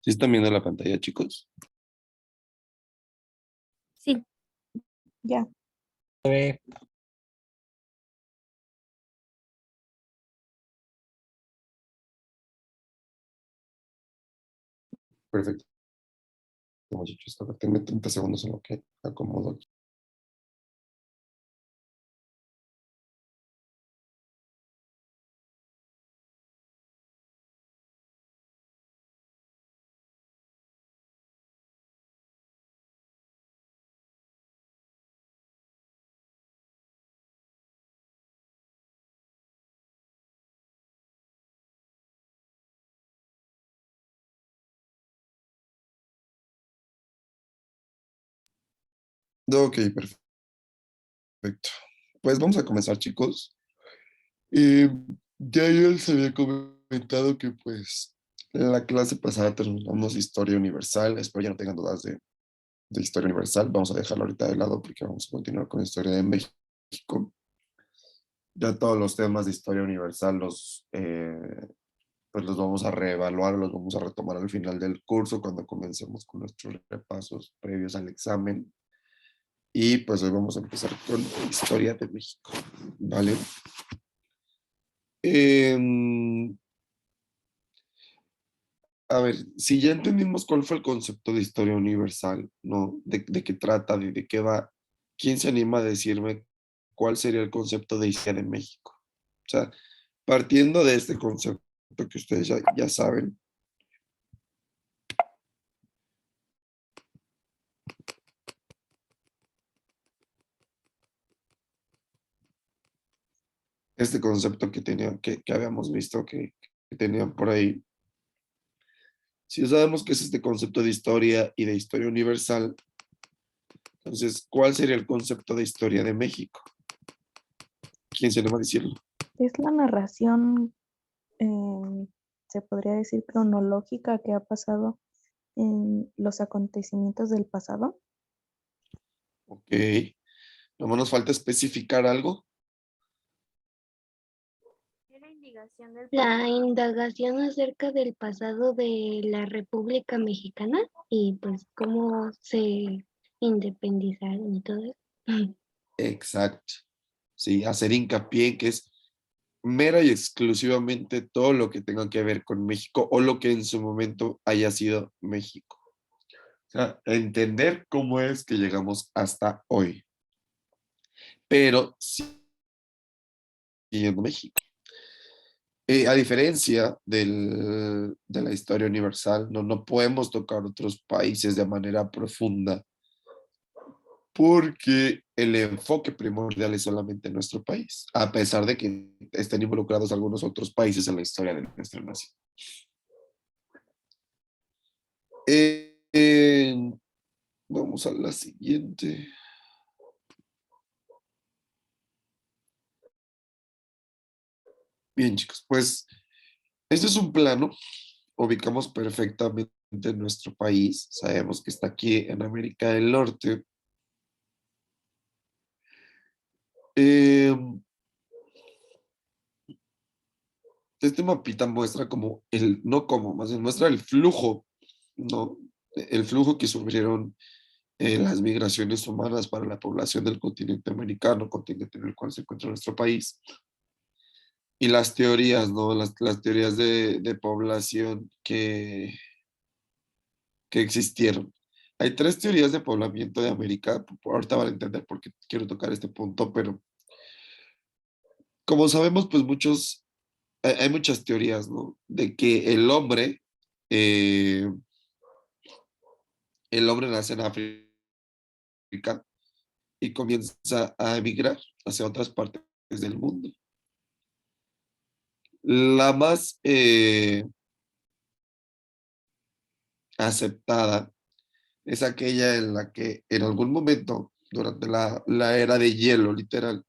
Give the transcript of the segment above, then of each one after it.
¿Sí están viendo la pantalla, chicos? Sí, ya. Perfecto, muchachos. Ahora tengo 30 segundos en lo que acomodo aquí. Ok, perfecto. Pues vamos a comenzar, chicos. Ya yo les había comentado que pues en la clase pasada terminamos Historia Universal. Espero ya no tengan dudas de Historia Universal. Vamos a dejarlo ahorita de lado porque vamos a continuar con Historia de México. Ya todos los temas de Historia Universal pues los vamos a reevaluar, los vamos a retomar al final del curso cuando comencemos con nuestros repasos previos al examen. Y pues hoy vamos a empezar con Historia de México, ¿vale? Em, a ver, si ya entendimos cuál fue el concepto de historia universal, ¿no? De qué trata, de qué va, ¿quién se anima a decirme cuál sería el concepto de historia de México? O sea, partiendo de este concepto que ustedes ya saben, este concepto que habíamos visto que tenían por ahí, si sabemos que es este concepto de historia y de historia universal, entonces, ¿cuál sería el concepto de historia de México? ¿Quién se anima a decirlo? Es la narración, se podría decir, cronológica que ha pasado en los acontecimientos del pasado. Ok, no nos falta especificar algo. La indagación acerca del pasado de la República Mexicana y pues cómo se independizaron y todo eso. Exacto. Sí, hacer hincapié en que es mera y exclusivamente todo lo que tenga que ver con México o lo que en su momento haya sido México. O sea, entender cómo es que llegamos hasta hoy, pero siguiendo México. A diferencia de la historia universal, no podemos tocar otros países de manera profunda porque el enfoque primordial es solamente nuestro país, a pesar de que estén involucrados algunos otros países en la historia de nuestra nación. Eh, eh, Vamos a la siguiente. Bien, chicos, pues este es un plano. Ubicamos perfectamente nuestro país. Sabemos que está aquí en América del Norte. Eh, este mapita muestra como no como, más bien muestra el flujo, ¿no? El flujo que sufrieron las migraciones humanas para la población del continente americano, continente en el cual se encuentra nuestro país, y las teorías, ¿no? Las teorías de población que existieron. Hay tres teorías de poblamiento de América, ahorita van a entender por qué quiero tocar este punto, pero como sabemos, pues hay muchas teorías, ¿no? De que eh, el hombre nace en África y comienza a emigrar hacia otras partes del mundo. La más aceptada es aquella en la que en algún momento, durante la era de hielo, literal,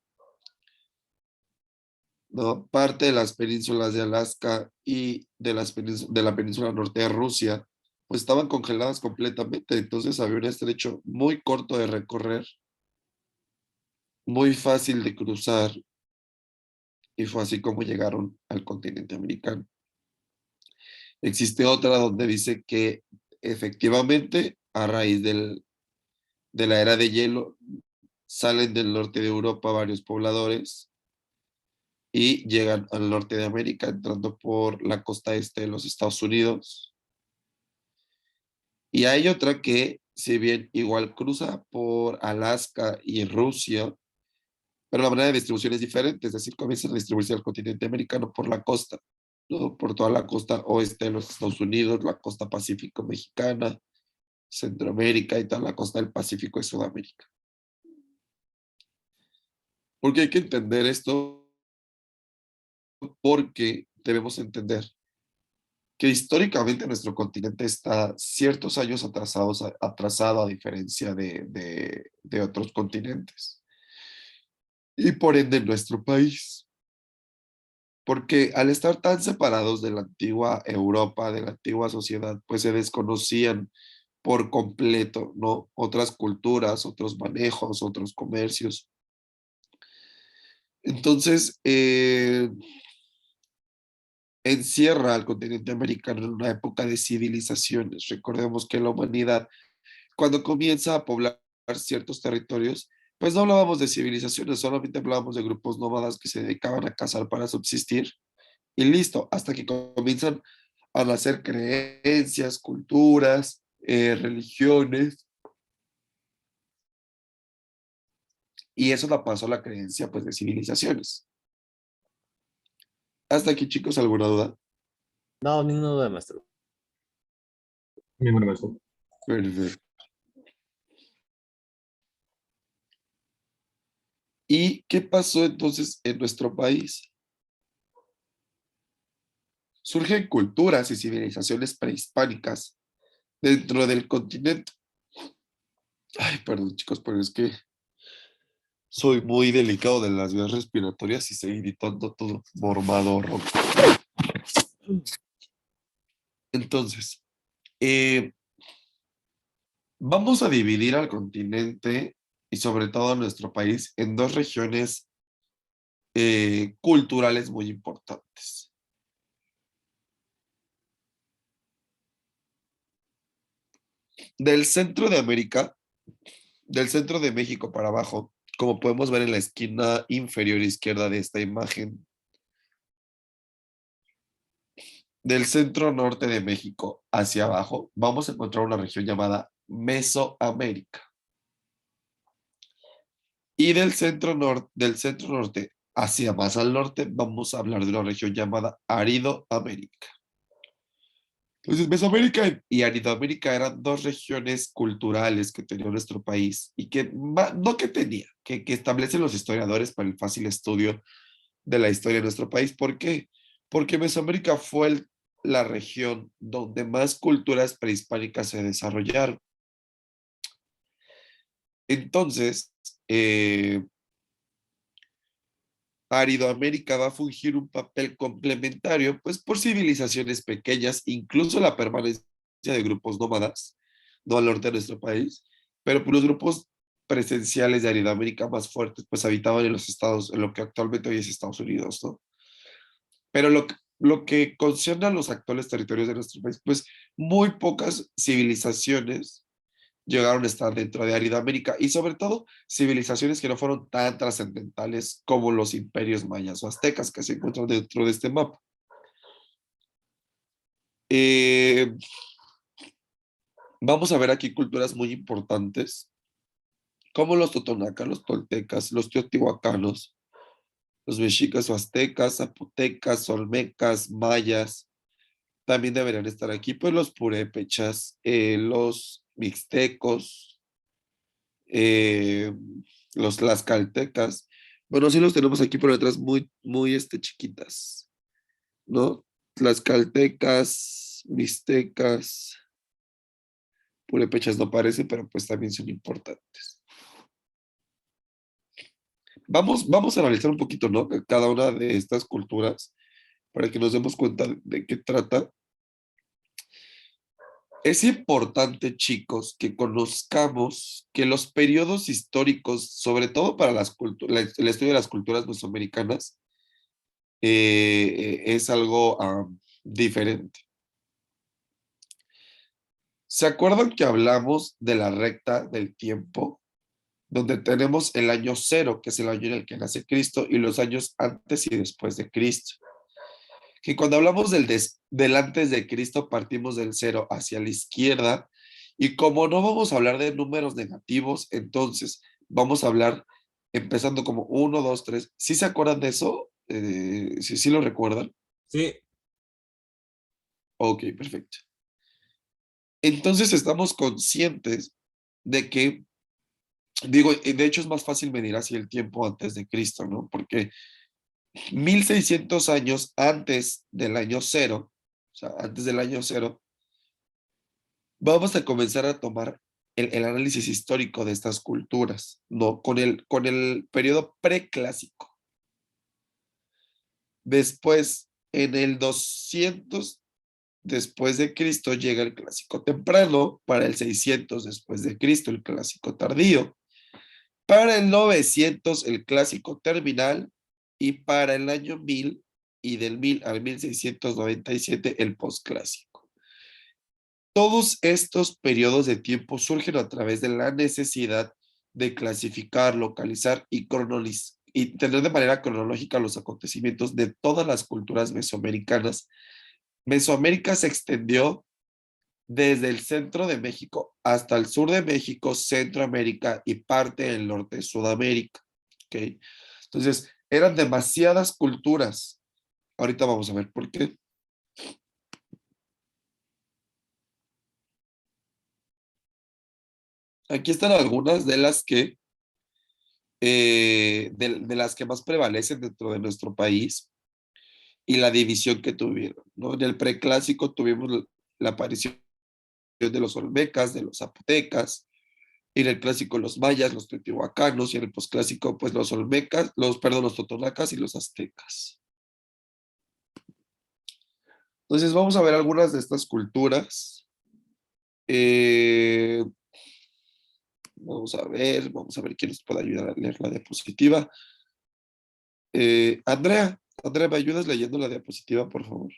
¿no? Parte de las penínsulas de Alaska y de la península norte de Rusia, pues estaban congeladas completamente. Entonces había un estrecho muy corto de recorrer, muy fácil de cruzar, y fue así como llegaron al continente americano. Existe otra donde dice que efectivamente a raíz de la era de hielo salen del norte de Europa varios pobladores y llegan al norte de América entrando por la costa este de los Estados Unidos. Y hay otra que, si bien igual cruza por Alaska y Rusia, pero la manera de distribución es diferente, es decir, comienzan a distribuirse al continente americano por la costa, ¿no? Por toda la costa oeste de los Estados Unidos, la costa pacífico mexicana, Centroamérica y toda la costa del Pacífico de Sudamérica. Porque hay que entender esto, porque debemos entender que históricamente nuestro continente está ciertos años atrasado a diferencia de otros continentes. Y por ende nuestro país. Porque al estar tan separados de la antigua Europa, de la antigua sociedad, pues se desconocían por completo, ¿no? Otras culturas, otros manejos, otros comercios. Entonces, encierra al continente americano en una época de civilizaciones. Recordemos que la humanidad, cuando comienza a poblar ciertos territorios, pues no hablábamos de civilizaciones, solamente hablábamos de grupos nómadas que se dedicaban a cazar para subsistir y listo, hasta que comienzan a nacer creencias, culturas, religiones, y eso da paso a la creencia pues de civilizaciones. Hasta aquí, chicos, ¿alguna duda? No, ninguna duda, maestro. Ninguna maestro. Perfecto. ¿Y qué pasó entonces en nuestro país? Surgen culturas y civilizaciones prehispánicas dentro del continente. Ay, perdón, chicos, pero es que soy muy delicado de las vías respiratorias y seguí gritando todo mormado, ronco. Entonces, vamos a dividir al continente y sobre todo a nuestro país en dos regiones culturales muy importantes. Del centro de América, del centro de México para abajo, como podemos ver en la esquina inferior izquierda de esta imagen, del centro norte de México hacia abajo, vamos a encontrar una región llamada Mesoamérica. Y del centro norte hacia más al norte, vamos a hablar de una región llamada Aridoamérica. Entonces, Mesoamérica y Aridoamérica eran dos regiones culturales que tenía nuestro país y que, no que tenía, que establecen los historiadores para el fácil estudio de la historia de nuestro país. ¿Por qué? Porque Mesoamérica fue la región donde más culturas prehispánicas se desarrollaron. Entonces, Aridoamérica va a fungir un papel complementario, pues por civilizaciones pequeñas, incluso la permanencia de grupos nómadas, no al norte de nuestro país, pero por los grupos presenciales de Aridoamérica más fuertes, pues habitaban en los estados, en lo que actualmente hoy es Estados Unidos, ¿no? Pero lo que concierne a los actuales territorios de nuestro país, pues muy pocas civilizaciones llegaron a estar dentro de Aridoamérica y sobre todo civilizaciones que no fueron tan trascendentales como los imperios mayas o aztecas que se encuentran dentro de este mapa. Vamos a ver aquí culturas muy importantes como los totonacas, los toltecas, los teotihuacanos, los mexicas o aztecas, zapotecas, olmecas, mayas. También deberían estar aquí pues los purépechas, los mixtecos, eh, los tlaxcaltecas. Bueno, sí los tenemos aquí por detrás muy chiquitas, ¿no? Tlaxcaltecas, mixtecas, purépechas no parece, pero pues también son importantes. Vamos a analizar un poquito, ¿no? Cada una de estas culturas para que nos demos cuenta de qué trata. Es importante, chicos, que conozcamos que los periodos históricos, sobre todo para el estudio de las culturas mesoamericanas, es algo diferente. ¿Se acuerdan que hablamos de la recta del tiempo? Donde tenemos el año cero, que es el año en el que nace Cristo, y los años antes y después de Cristo. Que cuando hablamos del antes de Cristo, partimos del cero hacia la izquierda, y como no vamos a hablar de números negativos, entonces vamos a hablar empezando como uno, 2, 3. ¿Sí se acuerdan de eso? ¿Sí lo recuerdan? Sí, Ok, perfecto. Entonces estamos conscientes de que, digo, de hecho es más fácil medir así el tiempo antes de Cristo, ¿no? Porque 1600 años antes del año cero, o sea, antes del año cero, vamos a comenzar a tomar el análisis histórico de estas culturas, ¿no? Con el periodo preclásico. Después, en el 200 después de Cristo, llega el clásico temprano, para el 600 después de Cristo, el clásico tardío, para el 900, el clásico terminal, y para el año 1000 y del 1000 al 1697, el posclásico. Todos estos periodos de tiempo surgen a través de la necesidad de clasificar, localizar y tener de manera cronológica los acontecimientos de todas las culturas mesoamericanas. Mesoamérica se extendió desde el centro de México hasta el sur de México, Centroamérica y parte del norte de Sudamérica. ¿Ok? Entonces, eran demasiadas culturas. Ahorita vamos a ver por qué. Aquí están algunas de las de las que más prevalecen dentro de nuestro país y la división que tuvieron, ¿no? En el preclásico tuvimos la aparición de los olmecas, de los zapotecas, y en el clásico los mayas, los teotihuacanos, y en el posclásico pues los olmecas, los totonacas y los aztecas. Entonces vamos a ver algunas de estas culturas. Eh, vamos a ver quién nos puede ayudar a leer la diapositiva. Andrea, ¿me ayudas leyendo la diapositiva, por favor?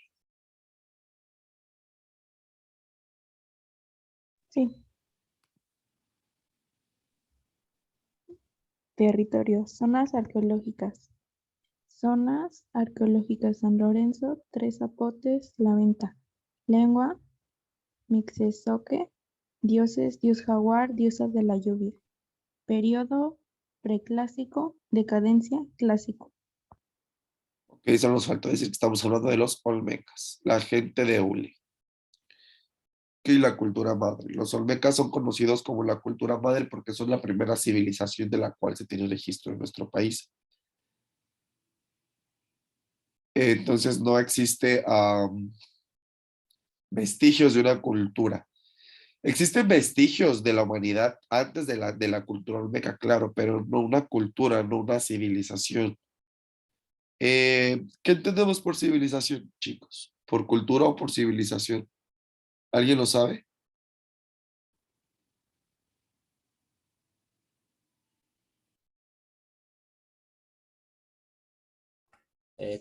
Sí. Territorio, zonas arqueológicas. Zonas arqueológicas San Lorenzo, Tres Zapotes, La Venta. Lengua, Mixtezoque. Dioses, dios jaguar, diosa de la lluvia. Periodo, preclásico. Decadencia, clásico. Ok, solo nos falta decir que estamos hablando de los olmecas, la gente de Uli. Y la cultura madre. Los olmecas son conocidos como la cultura madre porque son la primera civilización de la cual se tiene registro en nuestro país. Entonces no existe vestigios de una cultura. Existen vestigios de la humanidad antes de la cultura olmeca, claro, pero no una cultura, no una civilización. ¿Qué entendemos por civilización, chicos? ¿Por cultura o por civilización? ¿Alguien lo sabe?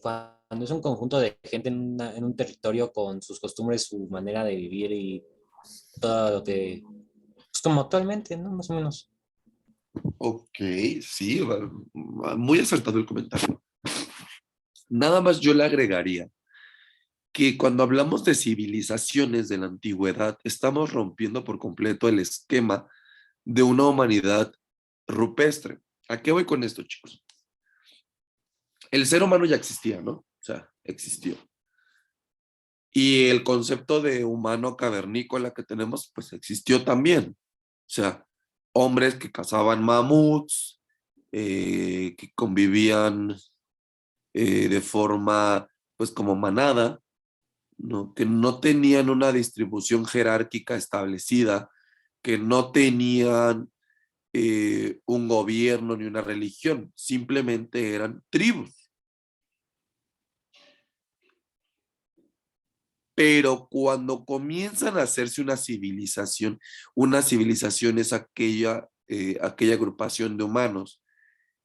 cuando es un conjunto de gente en un territorio con sus costumbres, su manera de vivir y todo lo que, pues como actualmente, ¿no? Más o menos. Ok, sí, muy acertado el comentario. Nada más yo le agregaría que cuando hablamos de civilizaciones de la antigüedad, estamos rompiendo por completo el esquema de una humanidad rupestre. ¿A qué voy con esto, chicos? El ser humano ya existía, ¿no? O sea, existió. Y el concepto de humano cavernícola que tenemos, pues existió también. O sea, hombres que cazaban mamuts, que convivían de forma, pues como manada, ¿no? Que no tenían una distribución jerárquica establecida, que no tenían un gobierno ni una religión, simplemente eran tribus. Pero cuando comienzan a hacerse una civilización es aquella agrupación de humanos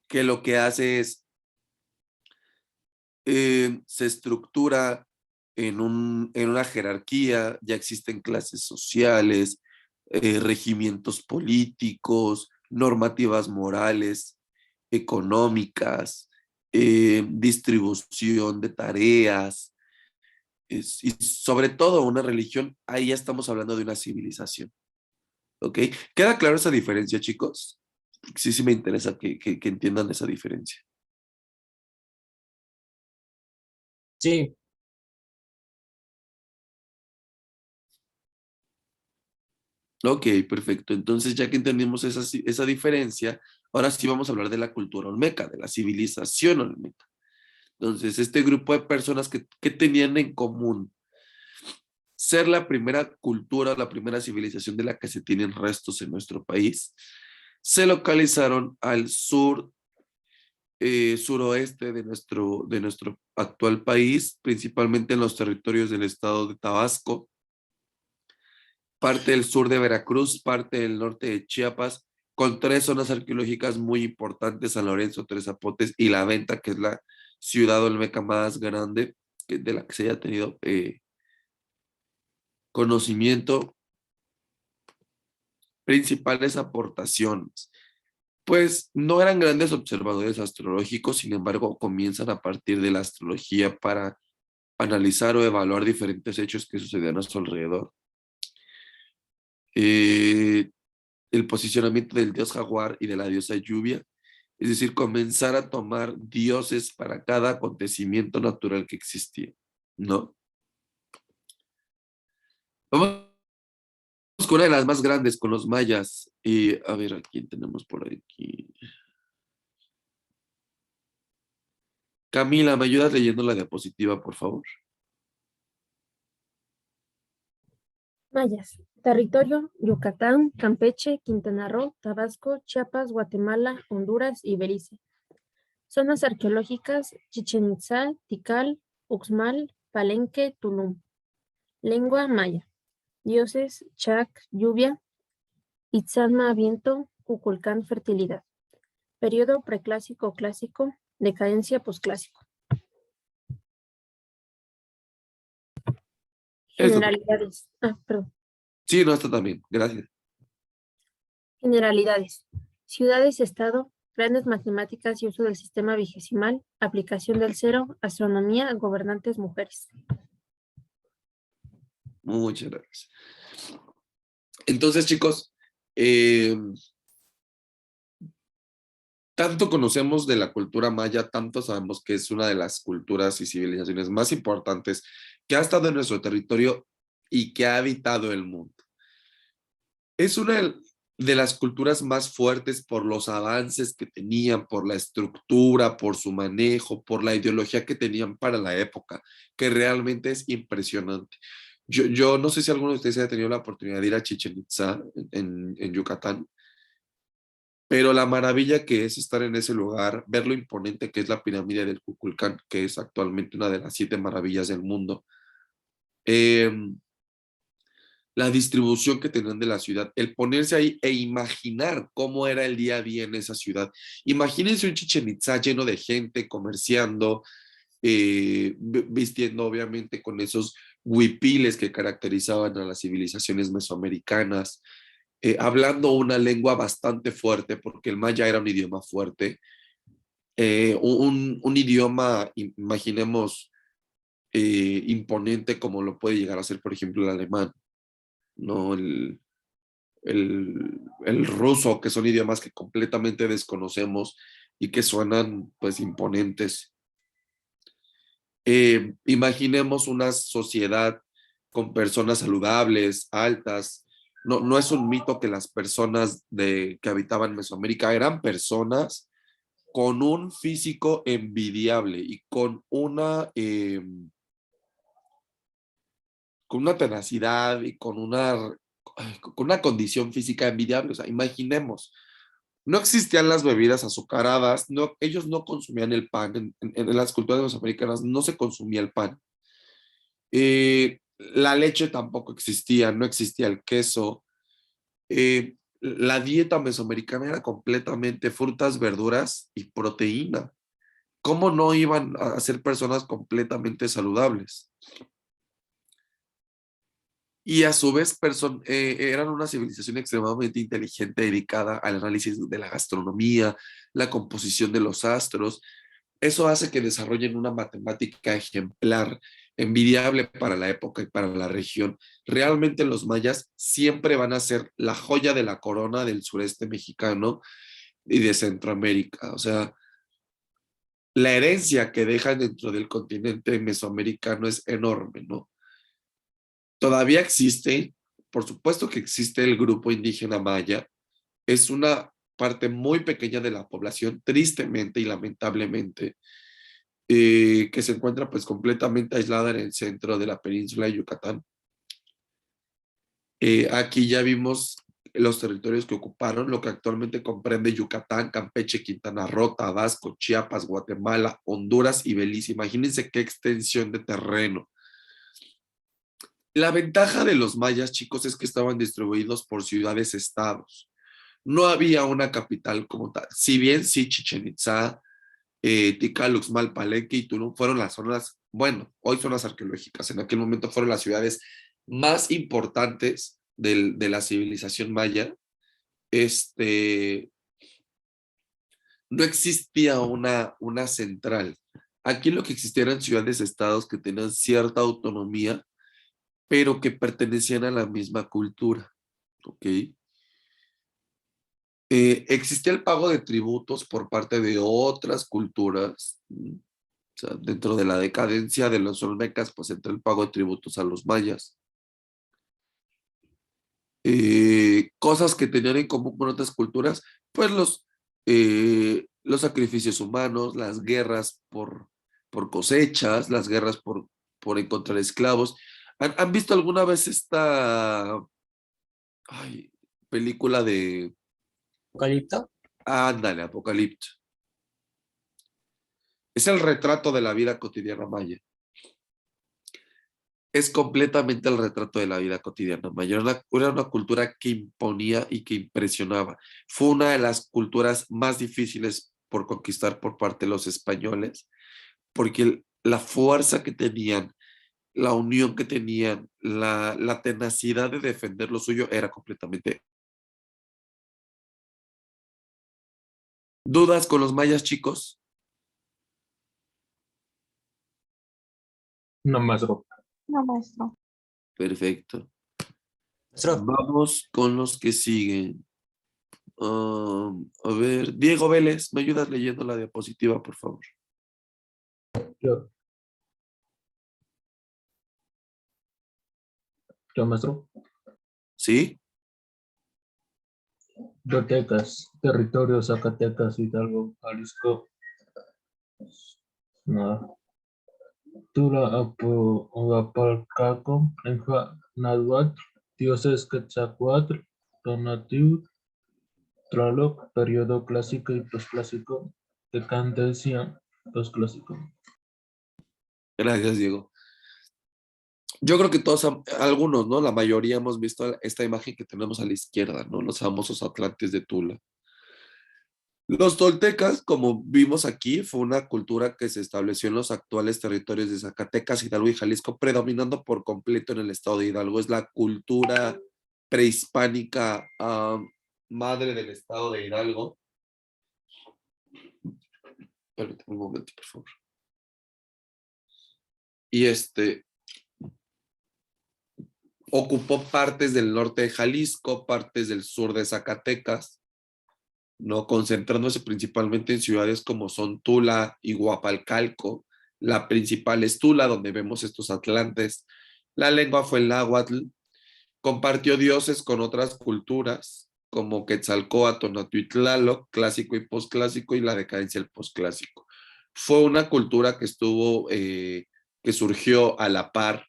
que lo que hace es se estructura en una jerarquía, ya existen clases sociales, regimientos políticos, normativas morales, económicas, distribución de tareas, y sobre todo una religión. Ahí ya estamos hablando de una civilización. ¿Ok? ¿Queda claro esa diferencia, chicos? Sí, sí me interesa que entiendan esa diferencia. Sí, Ok, perfecto. Entonces, ya que entendimos esa diferencia, ahora sí vamos a hablar de la cultura olmeca, de la civilización olmeca. Entonces, este grupo de personas que tenían en común ser la primera cultura, la primera civilización de la que se tienen restos en nuestro país, se localizaron al sur, suroeste de nuestro actual país, principalmente en los territorios del estado de Tabasco, parte del sur de Veracruz, parte del norte de Chiapas, con 3 zonas arqueológicas muy importantes: San Lorenzo, Tres Zapotes y La Venta, que es la ciudad olmeca más grande de la que se haya tenido conocimiento. Principales aportaciones. Pues no eran grandes observadores astrológicos, sin embargo, comienzan a partir de la astrología para analizar o evaluar diferentes hechos que sucedían a su alrededor. El posicionamiento del dios jaguar y de la diosa lluvia, es decir, comenzar a tomar dioses para cada acontecimiento natural que existía, ¿no? Vamos con una de las más grandes, con los mayas. Y a ver, ¿a quién tenemos por aquí? Camila, ¿me ayudas leyendo la diapositiva, por favor? Mayas. Territorio: Yucatán, Campeche, Quintana Roo, Tabasco, Chiapas, Guatemala, Honduras y Belice. Zonas arqueológicas: Chichén Itzá, Tikal, Uxmal, Palenque, Tulum. Lengua maya. Dioses: Chac, lluvia; Itzalma, viento; Kukulcán, fertilidad. Periodo preclásico clásico; decadencia posclásico. Esto, Generalidades. Perdón. sí, no, está también. Gracias. Generalidades: ciudades-estado, grandes matemáticas y uso del sistema vigesimal, aplicación del cero, astronomía, gobernantes mujeres. Muchas gracias. Entonces, chicos, tanto conocemos de la cultura maya, tanto sabemos que es una de las culturas y civilizaciones más importantes que ha estado en nuestro territorio y que ha habitado el mundo. Es una de las culturas más fuertes por los avances que tenían, por la estructura, por su manejo, por la ideología que tenían para la época, que realmente es impresionante. Yo no sé si alguno de ustedes haya tenido la oportunidad de ir a Chichén Itzá en Yucatán, pero la maravilla que es estar en ese lugar, ver lo imponente que es la pirámide del Kukulcán, que es actualmente una de las 7 maravillas del mundo. La distribución que tenían de la ciudad, el ponerse ahí e imaginar cómo era el día a día en esa ciudad. Imagínense un Chichén Itzá lleno de gente comerciando, vistiendo obviamente con esos huipiles que caracterizaban a las civilizaciones mesoamericanas, hablando una lengua bastante fuerte, porque el maya era un idioma fuerte, un idioma, imaginemos, imponente como lo puede llegar a ser, por ejemplo, el alemán, ¿no? El ruso, que son idiomas que completamente desconocemos y que suenan pues imponentes. Imaginemos una sociedad con personas saludables, altas. No es un mito que las personas que habitaban Mesoamérica eran personas con un físico envidiable y con una tenacidad y con una condición física envidiable. O sea, imaginemos, no existían las bebidas azucaradas, no, ellos no consumían el pan, en las culturas mesoamericanas no se consumía el pan. La leche tampoco existía, no existía el queso. La dieta mesoamericana era completamente frutas, verduras y proteína. ¿Cómo no iban a ser personas completamente saludables? y a su vez eran una civilización extremadamente inteligente dedicada al análisis de la gastronomía, la composición de los astros. Eso hace que desarrollen una matemática ejemplar, envidiable para la época y para la región. Realmente los mayas siempre van a ser la joya de la corona del sureste mexicano y de Centroamérica. O sea, la herencia que dejan dentro del continente mesoamericano es enorme, ¿no? Todavía existe, por supuesto que existe el grupo indígena maya, es una parte muy pequeña de la población, tristemente y lamentablemente, que se encuentra pues completamente aislada en el centro de la península de Yucatán. Aquí ya vimos los territorios que ocuparon, lo que actualmente comprende Yucatán, Campeche, Quintana Roo, Tabasco, Chiapas, Guatemala, Honduras y Belice. Imagínense qué extensión de terreno. La ventaja de los mayas, chicos, es que estaban distribuidos por ciudades-estados. No había una capital como tal. Si bien sí, Chichén Itzá, Tikal, Uxmal, Palenque y Tulum fueron las zonas, bueno, hoy son las arqueológicas, en aquel momento fueron las ciudades más importantes de la civilización maya. No existía una central. Aquí lo que existía eran ciudades-estados que tenían cierta autonomía, pero que pertenecían a la misma cultura, ¿ok? Existía el pago de tributos por parte de otras culturas. O sea, dentro de la decadencia de los olmecas, pues entró el pago de tributos a los mayas. Cosas que tenían en común con otras culturas, pues los sacrificios humanos, las guerras por cosechas, las guerras por encontrar esclavos. ¿Han visto alguna vez esta película de... ¿Apocalipto? Ándale, Apocalipto? Es el retrato de la vida cotidiana maya. Es completamente el retrato de la vida cotidiana maya. Era una cultura que imponía y que impresionaba. Fue una de las culturas más difíciles por conquistar por parte de los españoles, porque la fuerza que tenían, la unión que tenían, la tenacidad de defender lo suyo era completamente... ¿Dudas con los mayas, chicos? No, maestro. No, maestro. Perfecto. Maestro, Vamos con los que siguen. A ver, Diego Vélez, ¿me ayudas leyendo la diapositiva, por favor? Yo, maestro. ¿Sí? Bibliotecas, territorio Zacatecas, Hidalgo, Jalisco. No. Tula Apalcaco, Enja Náhuatl, dioses Quetzalcóatl, Tonatiuh, Tlaloc, periodo clásico y posclásico, decadencia posclásico. Gracias, Diego. Yo creo que todos, algunos, ¿no? La mayoría hemos visto esta imagen que tenemos a la izquierda, ¿no? Los famosos atlantes de Tula. Los toltecas, como vimos aquí, fue una cultura que se estableció en los actuales territorios de Zacatecas, Hidalgo y Jalisco, predominando por completo en el estado de Hidalgo. Es la cultura prehispánica madre del estado de Hidalgo. Permítame un momento, por favor. Y ocupó partes del norte de Jalisco, partes del sur de Zacatecas, ¿no? Concentrándose principalmente en ciudades como son Tula y Huapalcalco. La principal es Tula, donde vemos estos atlantes. La lengua fue el náhuatl. Compartió dioses con otras culturas, como Quetzalcóatl, Tonatiuh y Tlaloc, clásico y posclásico, y la decadencia del posclásico. Fue una cultura que estuvo, que surgió a la par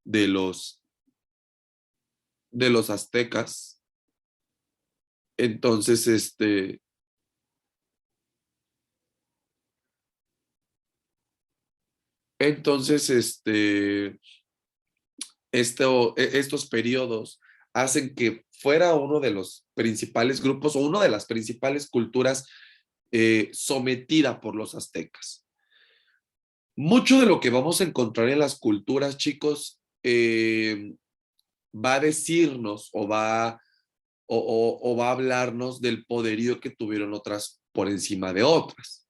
de los aztecas. Entonces, estos periodos hacen que fuera uno de los principales grupos o una de las principales culturas sometida por los aztecas. Mucho de lo que vamos a encontrar en las culturas, chicos, va a decirnos o va a hablarnos del poderío que tuvieron otras por encima de otras.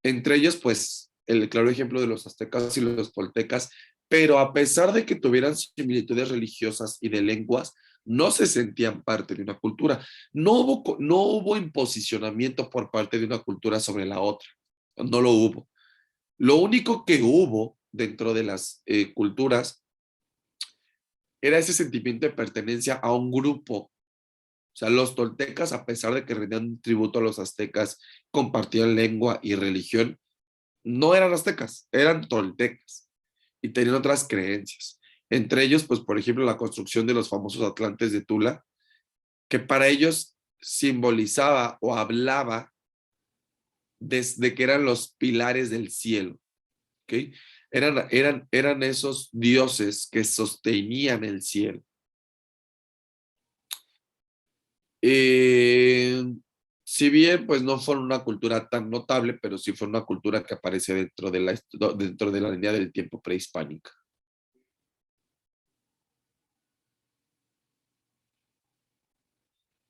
Entre ellos, pues, el claro ejemplo de los aztecas y los toltecas, pero a pesar de que tuvieran similitudes religiosas y de lenguas, no se sentían parte de una cultura. No hubo imposicionamiento por parte de una cultura sobre la otra. No lo hubo. Lo único que hubo dentro de las culturas era ese sentimiento de pertenencia a un grupo. O sea, los toltecas, a pesar de que rendían tributo a los aztecas, compartían lengua y religión, no eran aztecas, eran toltecas y tenían otras creencias. Entre ellos, pues, por ejemplo, la construcción de los famosos atlantes de Tula, que para ellos simbolizaba o hablaba desde que eran los pilares del cielo, ¿ok? Eran esos dioses que sostenían el cielo. Si bien pues no fueron una cultura tan notable, pero sí fue una cultura que aparece dentro de la línea del tiempo prehispánica.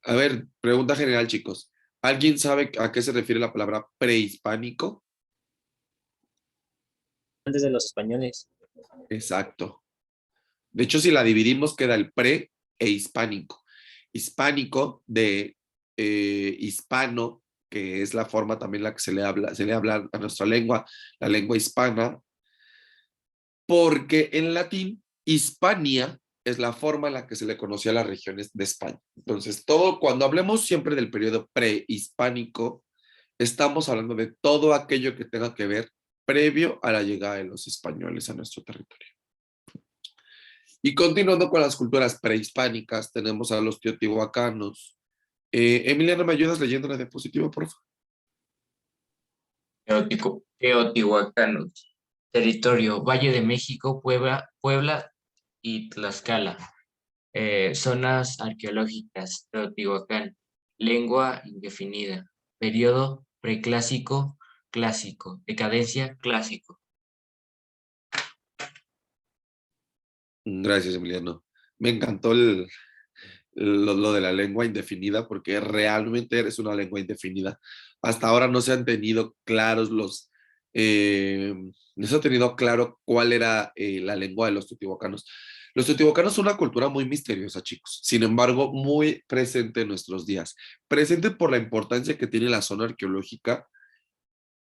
A ver, pregunta general, chicos. ¿Alguien sabe a qué se refiere la palabra prehispánico? Antes de los españoles. Exacto. De hecho, si la dividimos, queda el pre e hispánico. Hispánico de hispano, que es la forma también la que se le habla a nuestra lengua, la lengua hispana, porque en latín, Hispania es la forma en la que se le conocía a las regiones de España. Entonces, cuando hablemos siempre del periodo prehispánico, estamos hablando de todo aquello que tenga que ver previo a la llegada de los españoles a nuestro territorio. Y continuando con las culturas prehispánicas, tenemos a los teotihuacanos. Emiliano, ¿me ayudas leyendo la diapositiva, por favor? Teotihuacanos. Territorio: Valle de México, Puebla y Tlaxcala. Zonas arqueológicas: Teotihuacán. Lengua indefinida. Periodo: preclásico, clásico. Decadencia: clásico. Gracias, Emiliano. Me encantó lo de la lengua indefinida, porque realmente es una lengua indefinida. Hasta ahora no se han tenido claros no se ha tenido claro cuál era la lengua de los teotihuacanos. Los teotihuacanos son una cultura muy misteriosa, chicos. Sin embargo, muy presente en nuestros días. Presente por la importancia que tiene la zona arqueológica,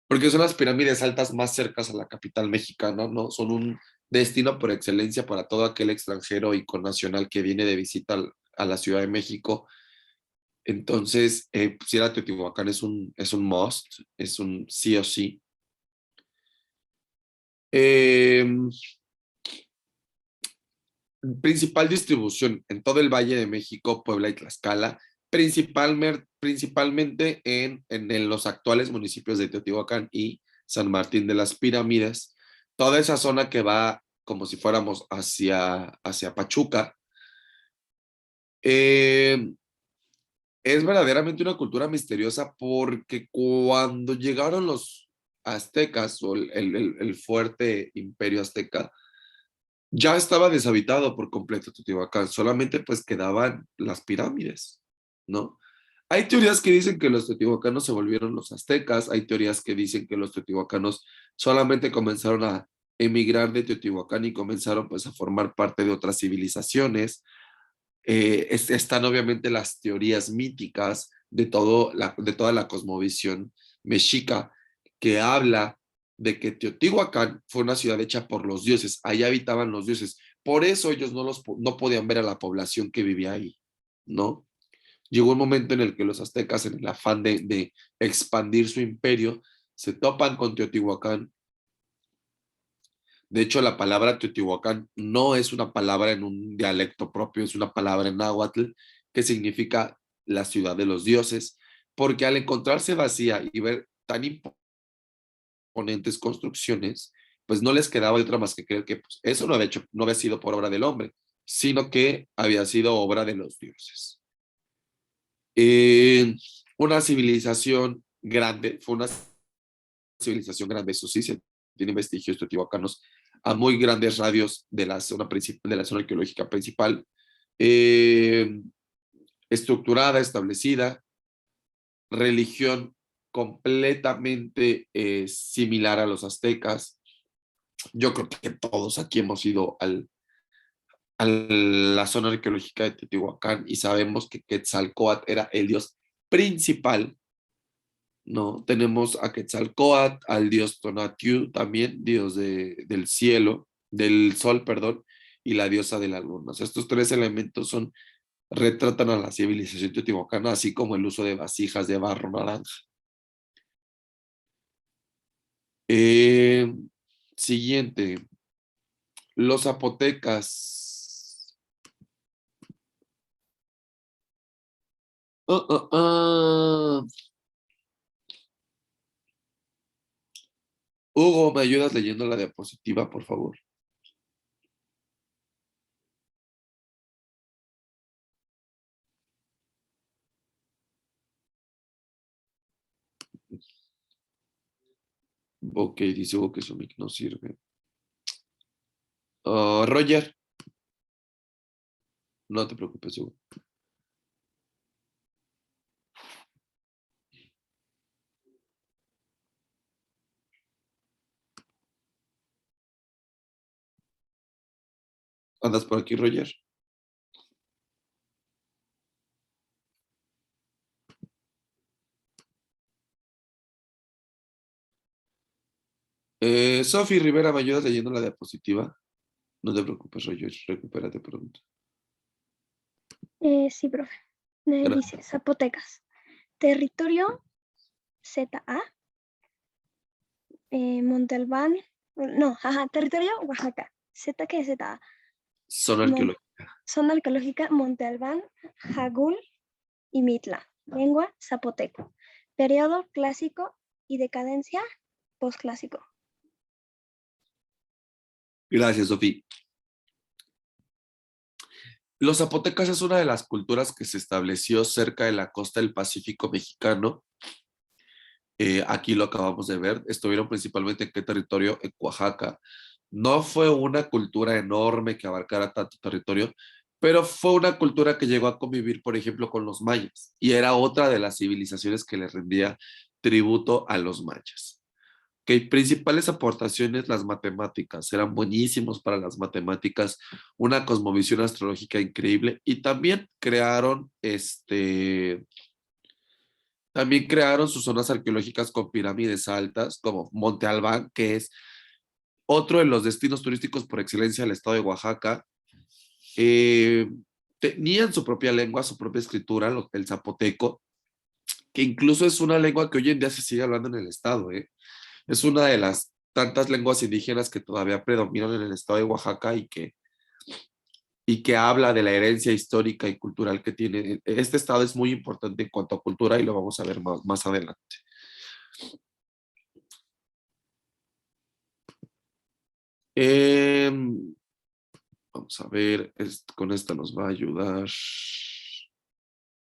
porque son las pirámides altas más cercas a la capital mexicana, ¿no? Son un destino por excelencia para todo aquel extranjero y connacional que viene de visita a la Ciudad de México. Entonces, pues ir a Teotihuacán es un must, es un sí o sí. Principal distribución en todo el Valle de México, Puebla y Tlaxcala, principalmente en los actuales municipios de Teotihuacán y San Martín de las Pirámides. Toda esa zona que va como si fuéramos hacia Pachuca. Es verdaderamente una cultura misteriosa, porque cuando llegaron los aztecas o el fuerte imperio azteca, ya estaba deshabitado por completo Teotihuacán, solamente pues quedaban las pirámides, ¿no? Hay teorías que dicen que los teotihuacanos se volvieron los aztecas, hay teorías que dicen que los teotihuacanos solamente comenzaron a emigrar de Teotihuacán y comenzaron pues a formar parte de otras civilizaciones. Están obviamente las teorías míticas de toda la cosmovisión mexica, que habla de que Teotihuacán fue una ciudad hecha por los dioses, ahí habitaban los dioses, por eso ellos no podían ver a la población que vivía ahí, ¿no? Llegó un momento en el que los aztecas, en el afán de expandir su imperio, se topan con Teotihuacán. De hecho, la palabra Teotihuacán no es una palabra en un dialecto propio, es una palabra en náhuatl que significa la ciudad de los dioses, porque al encontrarse vacía y ver tan imponentes construcciones, pues no les quedaba de otra más que creer que pues, eso no había sido por obra del hombre, sino que había sido obra de los dioses. Una civilización grande, fue una civilización grande, eso sí, se tienen vestigios teotihuacanos a muy grandes radios de la zona arqueológica principal, estructurada, establecida, religión completamente similar a los aztecas. Yo creo que todos aquí hemos ido a la zona arqueológica de Teotihuacán y sabemos que Quetzalcóatl era el dios principal, ¿no? Tenemos a Quetzalcóatl, al dios Tonatiuh también, dios del cielo, del sol, perdón, y la diosa de la luna. O sea, estos tres elementos retratan a la civilización teotihuacana, así como el uso de vasijas de barro naranja. Siguiente. Los zapotecas. Hugo, ¿me ayudas leyendo la diapositiva, por favor? Ok, dice Hugo que su mic no sirve. Roger. No te preocupes, Hugo. ¿Andas por aquí, Roger? Sofi Rivera, ¿me ayudas leyendo la diapositiva? No te preocupes, Roger, recupérate pronto. Sí, profe. Dice Zapotecas. Territorio ZA. Monte Albán. No, territorio Oaxaca. Z que es ZA. Zona arqueológica. Zona arqueológica Monte Albán, Jagul y Mitla. Lengua zapoteco. Periodo clásico y decadencia posclásico. Gracias, Sofi. Los zapotecas es una de las culturas que se estableció cerca de la costa del Pacífico mexicano. Aquí lo acabamos de ver. Estuvieron principalmente en qué territorio, en Oaxaca. No fue una cultura enorme que abarcara tanto territorio, pero fue una cultura que llegó a convivir, por ejemplo, con los mayas, y era otra de las civilizaciones que le rendía tributo a los mayas. Que principales aportaciones, las matemáticas, eran buenísimos para las matemáticas, una cosmovisión astrológica increíble, y también crearon sus zonas arqueológicas con pirámides altas, como Monte Albán, que es otro de los destinos turísticos por excelencia del estado de Oaxaca. Tenían su propia lengua, su propia escritura, el zapoteco, que incluso es una lengua que hoy en día se sigue hablando en el estado. Es una de las tantas lenguas indígenas que todavía predominan en el estado de Oaxaca y que habla de la herencia histórica y cultural que tiene. Este estado es muy importante en cuanto a cultura y lo vamos a ver más adelante. Vamos a ver, con esta nos va a ayudar.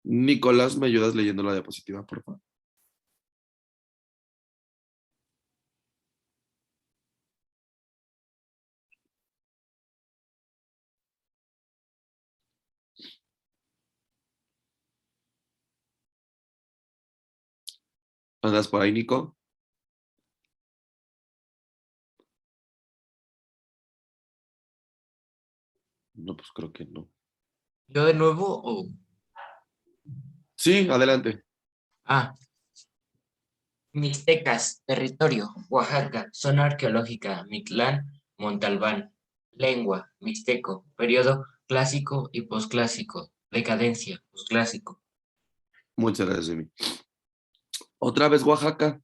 Nicolás, ¿me ayudas leyendo la diapositiva, por favor? ¿Andas por ahí, Nico? No, pues creo que no. ¿Yo de nuevo o...? Sí, adelante. Mixtecas, territorio, Oaxaca, zona arqueológica, Mictlán, Montalbán. Lengua, mixteco, periodo clásico y posclásico, decadencia, posclásico. Muchas gracias, Emi. Otra vez Oaxaca.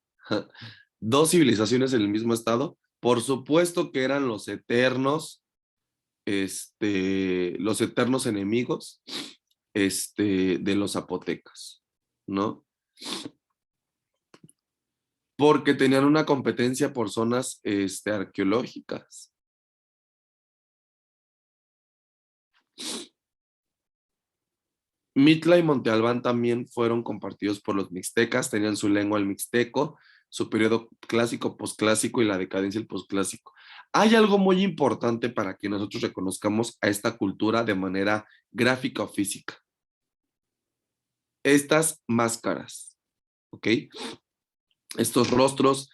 Dos civilizaciones en el mismo estado. Por supuesto que eran los eternos enemigos de los zapotecas, ¿no? Porque tenían una competencia por zonas arqueológicas. Mitla y Monte Albán también fueron compartidos por los mixtecas, tenían su lengua el mixteco, su periodo clásico, posclásico y la decadencia el posclásico. Hay algo muy importante para que nosotros reconozcamos a esta cultura de manera gráfica o física. Estas máscaras, ¿ok? Estos rostros,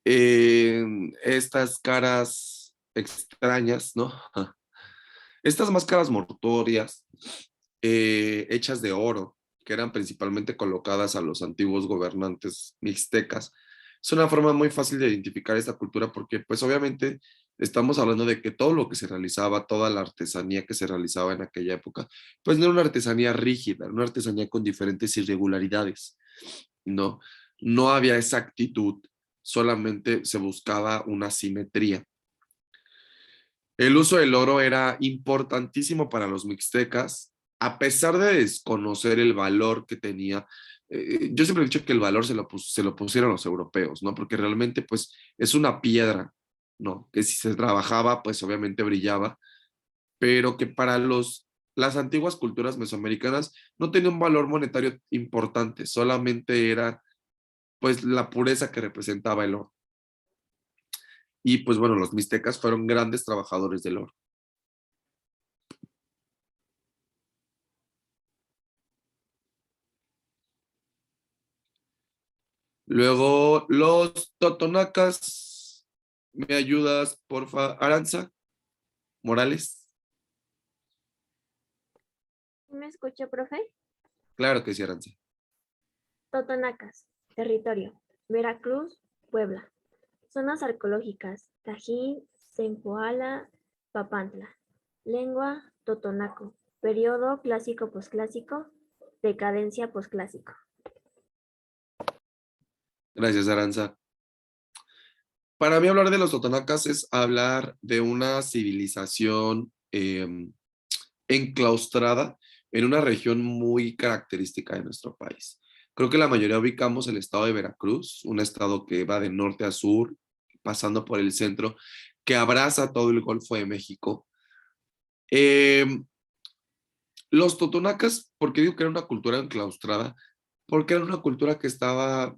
estas caras extrañas, ¿no? Estas máscaras mortuorias hechas de oro, que eran principalmente colocadas a los antiguos gobernantes mixtecas, es una forma muy fácil de identificar esta cultura porque pues obviamente estamos hablando de que todo lo que se realizaba, toda la artesanía que se realizaba en aquella época, pues no era una artesanía rígida, era una artesanía con diferentes irregularidades, ¿no? No había exactitud, solamente se buscaba una simetría. El uso del oro era importantísimo para los mixtecas, a pesar de desconocer el valor que tenía. Yo siempre he dicho que el valor se lo pusieron los europeos, ¿no? Porque realmente, pues, es una piedra, ¿no? Que si se trabajaba, pues obviamente brillaba, pero que para las antiguas culturas mesoamericanas no tenía un valor monetario importante, solamente era, pues, la pureza que representaba el oro. Y, pues, bueno, los mixtecas fueron grandes trabajadores del oro. Luego, los totonacas. ¿Me ayudas, porfa? Aranza Morales. ¿Me escucha, profe? Claro que sí, Aranza. Totonacas. Territorio. Veracruz, Puebla. Zonas arqueológicas. Tajín, Zempoala, Papantla. Lengua, totonaco. Periodo clásico-posclásico. Decadencia posclásico. Gracias, Aranza. Para mí hablar de los totonacas es hablar de una civilización enclaustrada en una región muy característica de nuestro país. Creo que la mayoría ubicamos el estado de Veracruz, un estado que va de norte a sur, pasando por el centro, que abraza todo el Golfo de México. Los totonacas, ¿por qué digo que era una cultura enclaustrada? Porque era una cultura que estaba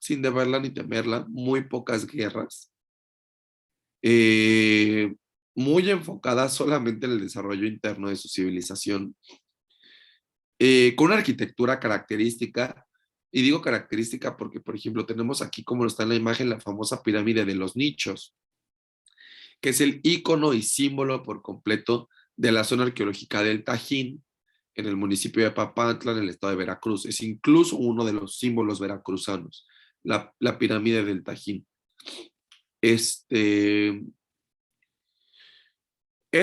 sin deberla ni temerla, muy pocas guerras, eh, muy enfocada solamente en el desarrollo interno de su civilización, con una arquitectura característica, y digo característica porque, por ejemplo, tenemos aquí, como está en la imagen, la famosa pirámide de los nichos, que es el ícono y símbolo por completo de la zona arqueológica del Tajín, en el municipio de Papantla, en el estado de Veracruz. Es incluso uno de los símbolos veracruzanos, la pirámide del Tajín. Era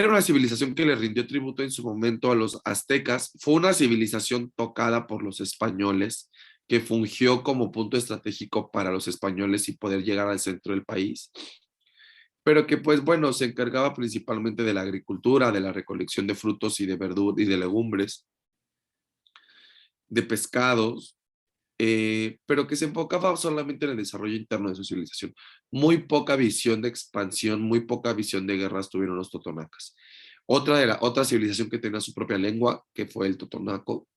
una civilización que le rindió tributo en su momento a los aztecas. Fue una civilización tocada por los españoles, que fungió como punto estratégico para los españoles y poder llegar al centro del país, pero que pues bueno, se encargaba principalmente de la agricultura, de la recolección de frutos y de verduras y de legumbres, de pescados, pero que se enfocaba solamente en el desarrollo interno de su civilización. Muy poca visión de expansión, muy poca visión de guerras tuvieron los totonacas. Otra civilización que tenía su propia lengua, que fue el totonaco,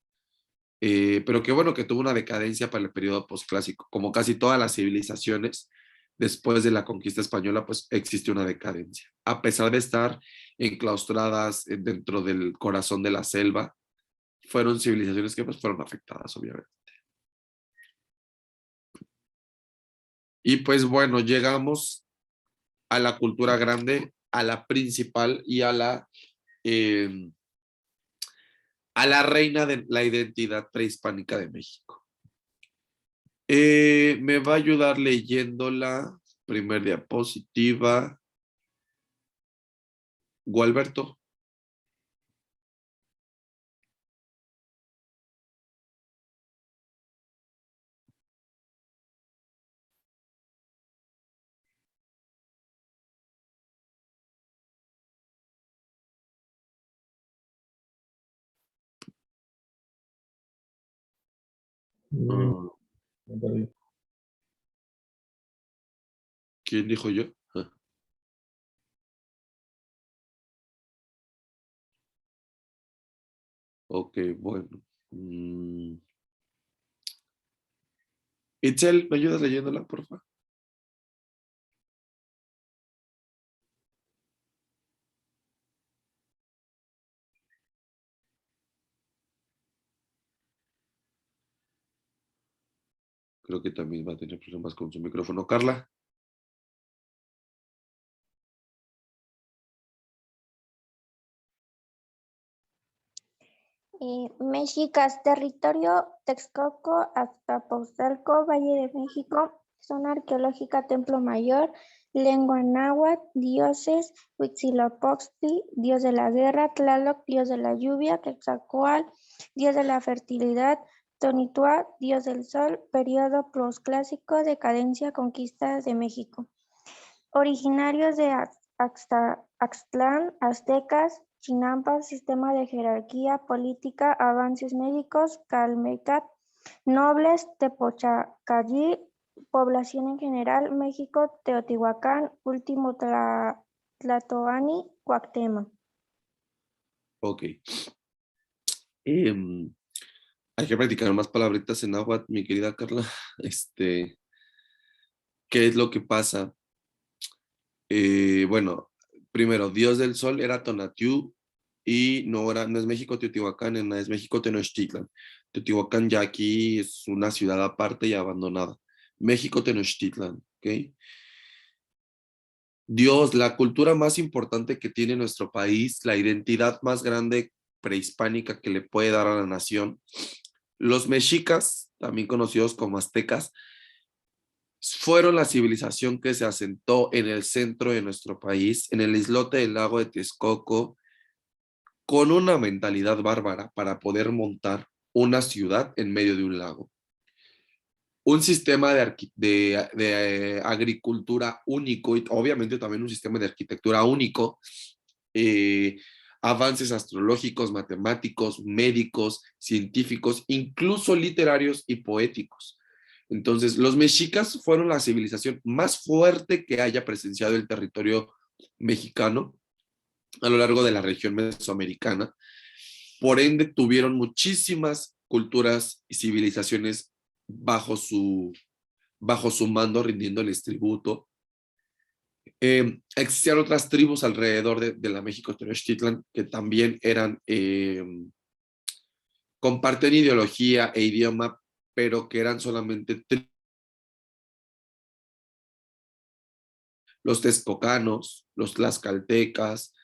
pero que bueno, que tuvo una decadencia para el periodo posclásico. Como casi todas las civilizaciones, después de la conquista española, pues existió una decadencia. A pesar de estar enclaustradas dentro del corazón de la selva, fueron civilizaciones que pues fueron afectadas, obviamente. Y pues bueno, llegamos a la cultura grande, a la principal y eh, a la reina de la identidad prehispánica de México. Me va a ayudar leyéndola. Primer diapositiva. Gualberto. Mm, me perdí. ¿Quién dijo yo? Ah, ok, bueno. Itzel, ¿me ayudas leyéndola, por favor? creo que también va a tener problemas con su micrófono. Carla. Mexicas, territorio Texcoco, Azcapotzalco, Valle de México, zona arqueológica Templo Mayor, lengua náhuatl, dioses, Huitzilopochtli, dios de la guerra, Tlaloc, dios de la lluvia, Quetzalcóatl, dios de la fertilidad, Tonitiuh, dios del sol, periodo posclásico, decadencia, conquista de México. Originarios de Axtlán, aztecas, Chinampas, sistema de jerarquía política, avances médicos, Calmecat, nobles, Tepochacallí, población en general, México, Teotihuacán, último Tlatoani, Cuauhtémoc. Ok. Hay que practicar más palabritas en náhuatl, mi querida Carla. ¿Qué es lo que pasa? Bueno, primero, Dios del Sol era Tonatiuh y no es México Teotihuacán, es México Tenochtitlan. Teotihuacán ya aquí es una ciudad aparte y abandonada. México Tenochtitlan, ¿ok? Dios, la cultura más importante que tiene nuestro país, la identidad más grande prehispánica que le puede dar a la nación. Los mexicas, también conocidos como aztecas, fueron la civilización que se asentó en el centro de nuestro país, en el islote del lago de Texcoco, con una mentalidad bárbara para poder montar una ciudad en medio de un lago. Un sistema de agricultura único y obviamente también un sistema de arquitectura único, avances astrológicos, matemáticos, médicos, científicos, incluso literarios y poéticos. Entonces, los mexicas fueron la civilización más fuerte que haya presenciado el territorio mexicano a lo largo de la región mesoamericana. Por ende, tuvieron muchísimas culturas y civilizaciones bajo su mando, rindiéndoles tributo. Existían otras tribus alrededor de la México Tenochtitlan que también eran, comparten ideología e idioma, pero que eran solamente los texcocanos, los tlaxcaltecas,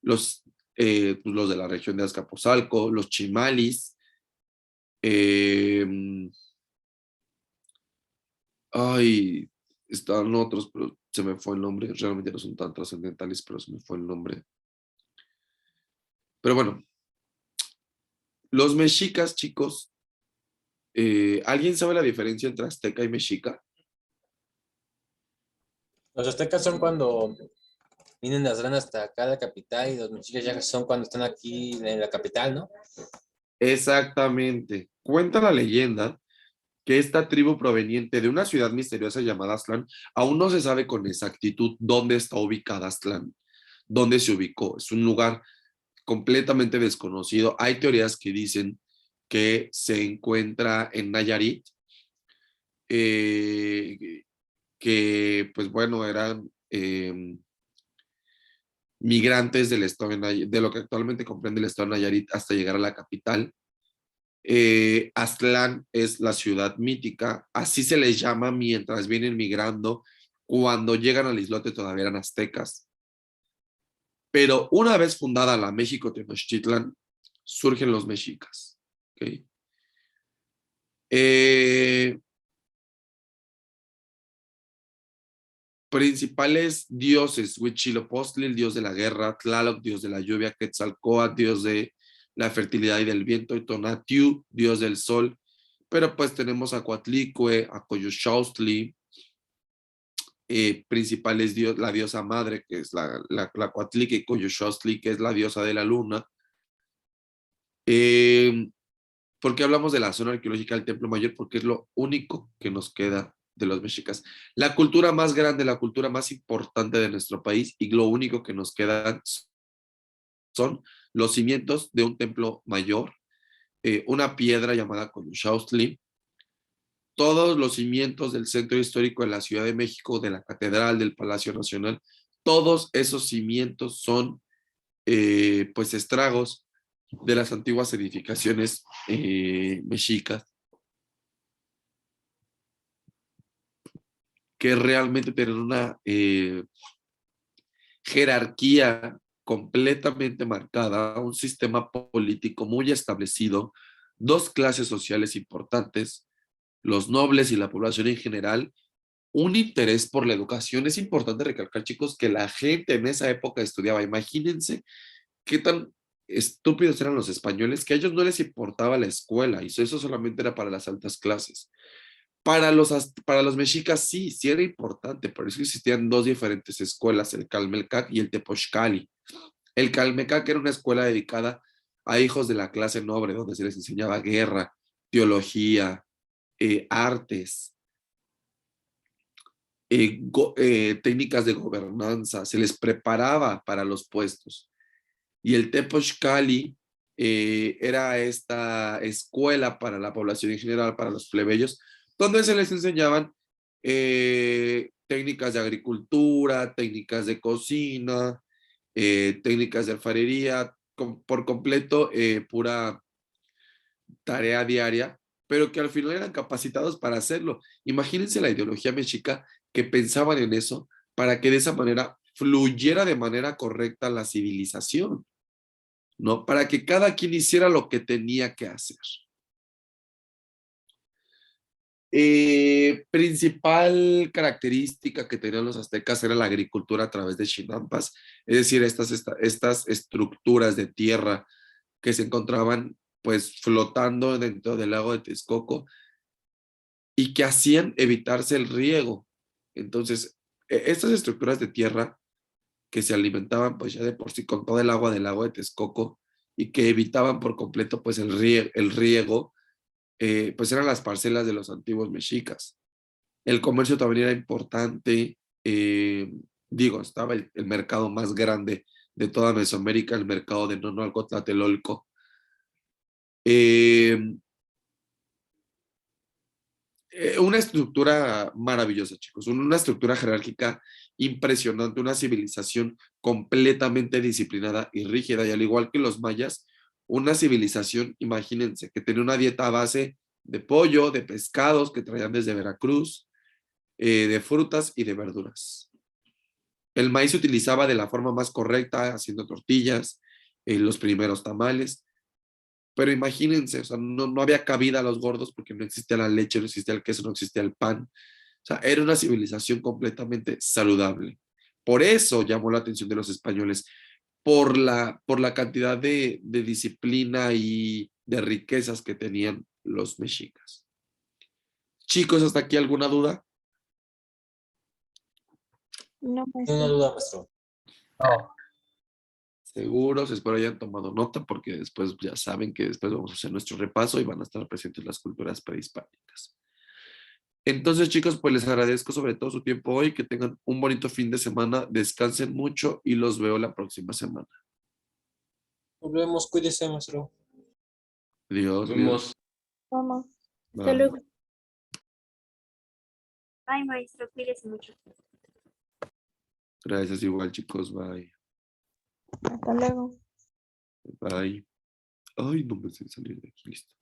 los de la región de Azcapotzalco, los chimalis, estaban otros, pero se me fue el nombre, realmente no son tan trascendentales, pero se me fue el nombre. Pero bueno, los mexicas, chicos, ¿alguien sabe la diferencia entre azteca y mexica? Los aztecas son cuando vienen las ranas hasta acá a la capital y los mexicas ya son cuando están aquí en la capital, ¿no? Exactamente. Cuenta la leyenda que esta tribu proveniente de una ciudad misteriosa llamada Aztlán, aún no se sabe con exactitud dónde está ubicada Aztlán, dónde se ubicó. Es un lugar completamente desconocido. Hay teorías que dicen que se encuentra en Nayarit, que pues bueno, eran migrantes del estado de lo que actualmente comprende el estado de Nayarit hasta llegar a la capital. Aztlán es la ciudad mítica, así se les llama mientras vienen migrando. Cuando llegan al islote todavía eran aztecas. Pero una vez fundada la México Tenochtitlan, surgen los mexicas. ¿Okay? Principales dioses: Huitzilopochtli, el dios de la guerra; Tlaloc, dios de la lluvia; Quetzalcóatl, dios de la fertilidad y del viento; y Tonatiuh, dios del sol. Pero pues tenemos a Coatlicue, a Coyolxauhtzli, principales dios, la diosa madre, que es la Coatlique, y Coyolxauhtzli, que es la diosa de la luna. ¿Por qué hablamos de la zona arqueológica del Templo Mayor? Porque es lo único que nos queda de los mexicas. La cultura más grande, la cultura más importante de nuestro país, y lo único que nos quedan son los cimientos de un templo mayor, una piedra llamada Coyolxauhtzli, todos los cimientos del centro histórico de la Ciudad de México, de la Catedral, del Palacio Nacional. Todos esos cimientos son pues estragos de las antiguas edificaciones mexicas. que realmente tenían una jerarquía completamente marcada, un sistema político muy establecido, dos clases sociales importantes, los nobles y la población en general, un interés por la educación. Es importante recalcar, chicos, que la gente en esa época estudiaba. Imagínense qué tan estúpidos eran los españoles, que a ellos no les importaba la escuela, y eso solamente era para las altas clases. Para los mexicas sí era importante, por eso existían dos diferentes escuelas, el Calmecac y el Tepochcali. El Calmecac era una escuela dedicada a hijos de la clase noble, donde se les enseñaba guerra, teología, artes, técnicas de gobernanza, se les preparaba para los puestos. Y el Tepochcali era esta escuela para la población en general, para los plebeyos, donde se les enseñaban técnicas de agricultura, técnicas de cocina, técnicas de alfarería, por completo, pura tarea diaria, pero que al final eran capacitados para hacerlo. Imagínense la ideología mexica que pensaban en eso para que de esa manera fluyera de manera correcta la civilización, ¿no? Para que cada quien hiciera lo que tenía que hacer. Principal característica que tenían los aztecas era la agricultura a través de chinampas, es decir, estas estructuras de tierra que se encontraban pues flotando dentro del lago de Texcoco y que hacían evitarse el riego. Entonces, estas estructuras de tierra que se alimentaban pues ya de por sí con todo el agua del lago de Texcoco y que evitaban por completo pues el riego, pues eran las parcelas de los antiguos mexicas. El comercio también era importante, estaba el mercado más grande de toda Mesoamérica, el mercado de Nonoalco-Tlatelolco. Una estructura maravillosa, chicos, una estructura jerárquica impresionante, una civilización completamente disciplinada y rígida, y al igual que los mayas, una civilización, imagínense, que tenía una dieta a base de pollo, de pescados que traían desde Veracruz, de frutas y de verduras. El maíz se utilizaba de la forma más correcta, haciendo tortillas, los primeros tamales, pero imagínense, o sea, no había cabida a los gordos porque no existía la leche, no existía el queso, no existía el pan. O sea, era una civilización completamente saludable. Por eso llamó la atención de los españoles, por la cantidad de disciplina y de riquezas que tenían los mexicas. Chicos, ¿hasta aquí alguna duda? No, Una maestro. duda, maestro. No. Seguros, espero hayan tomado nota porque después ya saben que después vamos a hacer nuestro repaso y van a estar presentes las culturas prehispánicas. Entonces, chicos, pues les agradezco sobre todo su tiempo hoy, que tengan un bonito fin de semana, descansen mucho y los veo la próxima semana. Nos vemos, cuídese, maestro. Adiós. Nos vemos. Vamos. Hasta Bye. luego. Bye, maestro, cuídese mucho. Gracias igual, chicos. Bye. Hasta luego. Bye. Ay, no me sé salir de aquí. Listo.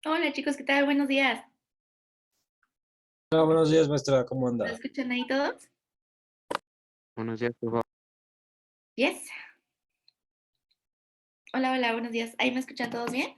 Hola chicos, ¿qué tal? Buenos días. Hola, buenos días, maestra, ¿cómo ¿Me anda? escuchan ahí todos? Buenos días, por favor. Yes. Hola, hola, buenos días. ¿Ahí me escuchan todos bien?